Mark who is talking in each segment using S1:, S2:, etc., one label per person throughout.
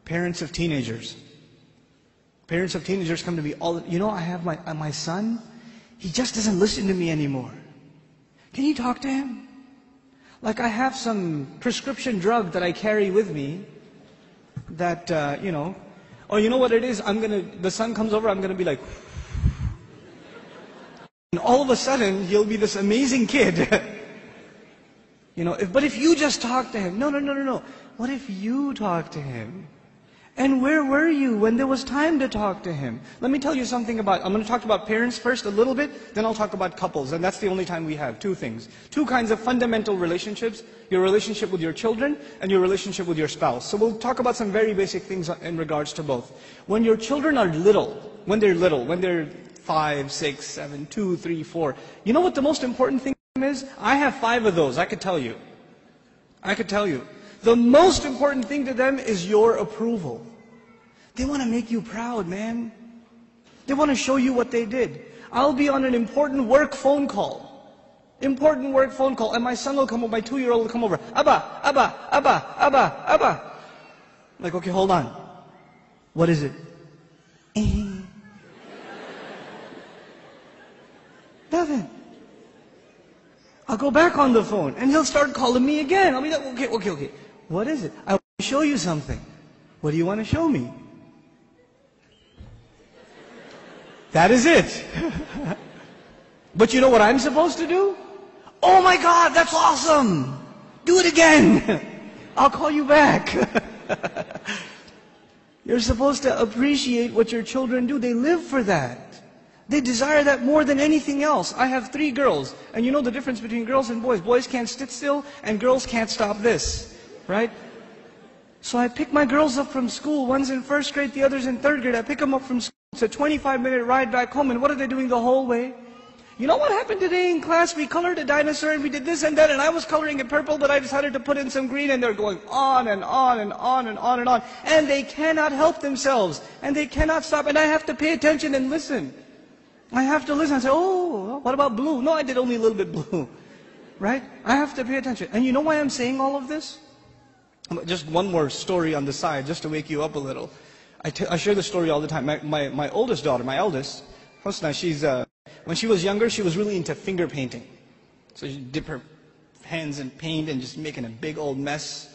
S1: Parents of teenagers. Parents of teenagers come to me all, I have my son, he just doesn't listen to me anymore. Can you talk to him? Like I have some prescription drug that I carry with me that, or you know what it is? The son comes over, I'm going to be like, and all of a sudden, he'll be this amazing kid. But if you just talk to him, no. What if you talk to him? And where were you when there was time to talk to him? Let me tell you something I'm going to talk about parents first a little bit, then I'll talk about couples. And that's the only time we have. Two things. Two kinds of fundamental relationships. Your relationship with your children and your relationship with your spouse. So we'll talk about some very basic things in regards to both. When your children are when they're 5, 6, 7, 2, 3, 4, you know what the most important thing is? I have 5 of those, I could tell you. The most important thing to them is your approval. They want to make you proud, man. They want to show you what they did. I'll be on an important work phone call. And my son will come over, my 2-year-old will come over. Abba. Like, okay, hold on. What is it? Nothing. I'll go back on the phone and he'll start calling me again. I'll be like, okay. What is it? I want to show you something. What do you want to show me? That is it. But you know what I'm supposed to do? Oh my God, that's awesome. Do it again. I'll call you back. You're supposed to appreciate what your children do. They live for that. They desire that more than anything else. I have 3 girls. And you know the difference between girls and boys. Boys can't sit still and girls can't stop this. Right? So I pick my girls up from school. One's in 1st grade, the other's in 3rd grade. I pick them up from school. It's a 25-minute ride back home. And what are they doing the whole way? You know what happened today in class? We colored a dinosaur and we did this and that. And I was coloring it purple, but I decided to put in some green. And they're going on and on and on and on and on. And they cannot help themselves. And they cannot stop. And I have to pay attention and listen. I have to listen and say, oh, what about blue? No, I did only a little bit blue. Right? I have to pay attention. And you know why I'm saying all of this? Just one more story on the side, just to wake you up a little. I share this story all the time. My oldest daughter, my eldest, Hosna, when she was younger, she was really into finger painting. So she'd dip her hands in paint and just making a big old mess,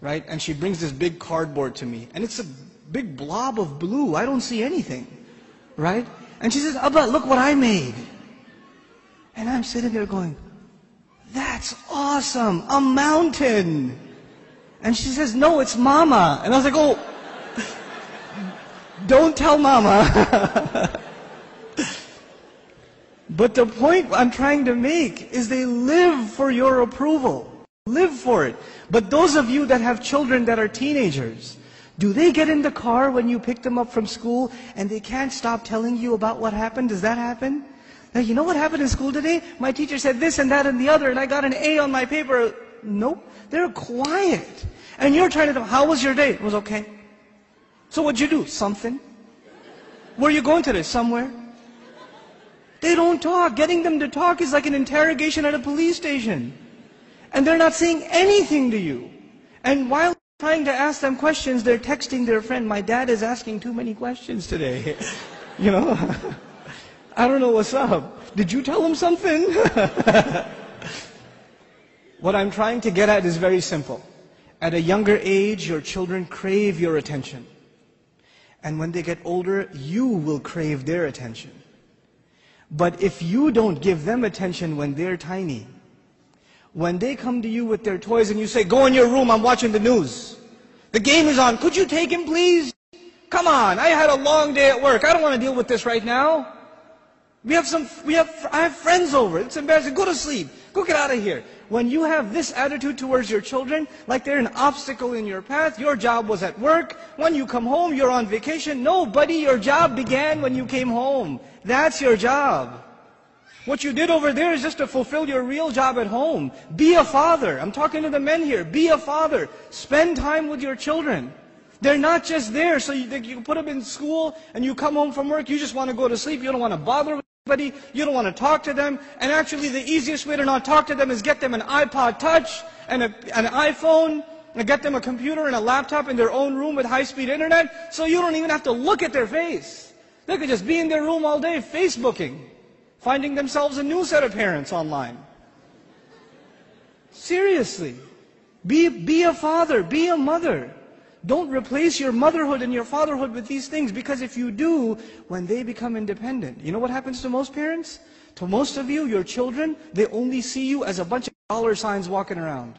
S1: right? And she brings this big cardboard to me. And it's a big blob of blue. I don't see anything, right? And she says, Abba, look what I made. And I'm sitting there going, that's awesome, a mountain. And she says, no, it's Mama. And I was like, oh, don't tell Mama. But the point I'm trying to make is they live for your approval. Live for it. But those of you that have children that are teenagers, do they get in the car when you pick them up from school and they can't stop telling you about what happened? Does that happen? Now, you know what happened in school today? My teacher said this and that and the other and I got an A on my paper. Nope. They're quiet. And you're trying to tell, how was your day? It was okay. So what'd you do? Something. Where are you going today? Somewhere. They don't talk. Getting them to talk is like an interrogation at a police station. And they're not saying anything to you. And while trying to ask them questions, they're texting their friend, my dad is asking too many questions today. I don't know what's up. Did you tell him something? What I'm trying to get at is very simple. At a younger age, your children crave your attention. And when they get older, you will crave their attention. But if you don't give them attention when they're tiny, when they come to you with their toys and you say, go in your room, I'm watching the news. The game is on, could you take him please? Come on, I had a long day at work, I don't want to deal with this right now. I have friends over, it's embarrassing, go to sleep, go get out of here. When you have this attitude towards your children, like they're an obstacle in your path, your job was at work, when you come home, you're on vacation. No, buddy, your job began when you came home. That's your job. What you did over there is just to fulfill your real job at home. Be a father. I'm talking to the men here. Be a father. Spend time with your children. They're not just there so you put them in school and you come home from work, you just want to go to sleep, you don't want to bother with anybody, you don't want to talk to them. And actually the easiest way to not talk to them is get them an iPod Touch and an iPhone and get them a computer and a laptop in their own room with high-speed internet, so you don't even have to look at their face. They could just be in their room all day, Facebooking, finding themselves a new set of parents online. Seriously. Be a father, be a mother. Don't replace your motherhood and your fatherhood with these things, because if you do, when they become independent, you know what happens to most parents? To most of you, your children, they only see you as a bunch of dollar signs walking around.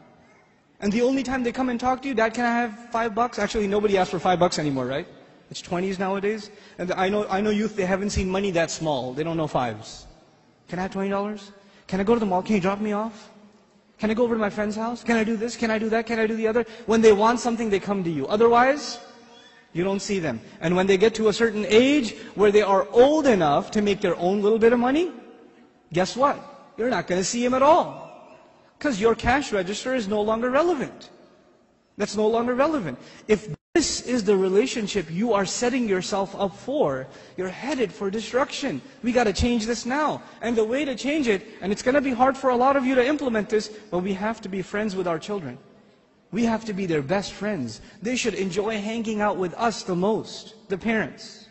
S1: And the only time they come and talk to you, Dad, can I have $5? Actually, nobody asks for $5 anymore, right? It's 20s nowadays. And I know youth, they haven't seen money that small. They don't know fives. Can I have $20? Can I go to the mall? Can you drop me off? Can I go over to my friend's house? Can I do this? Can I do that? Can I do the other? When they want something, they come to you. Otherwise, you don't see them. And when they get to a certain age where they are old enough to make their own little bit of money, guess what? You're not going to see them at all. Because your cash register is no longer relevant. That's no longer relevant. If this is the relationship you are setting yourself up for, you're headed for destruction. We got to change this now. And the way to change it, and it's going to be hard for a lot of you to implement this, but we have to be friends with our children. We have to be their best friends. They should enjoy hanging out with us the most, the parents.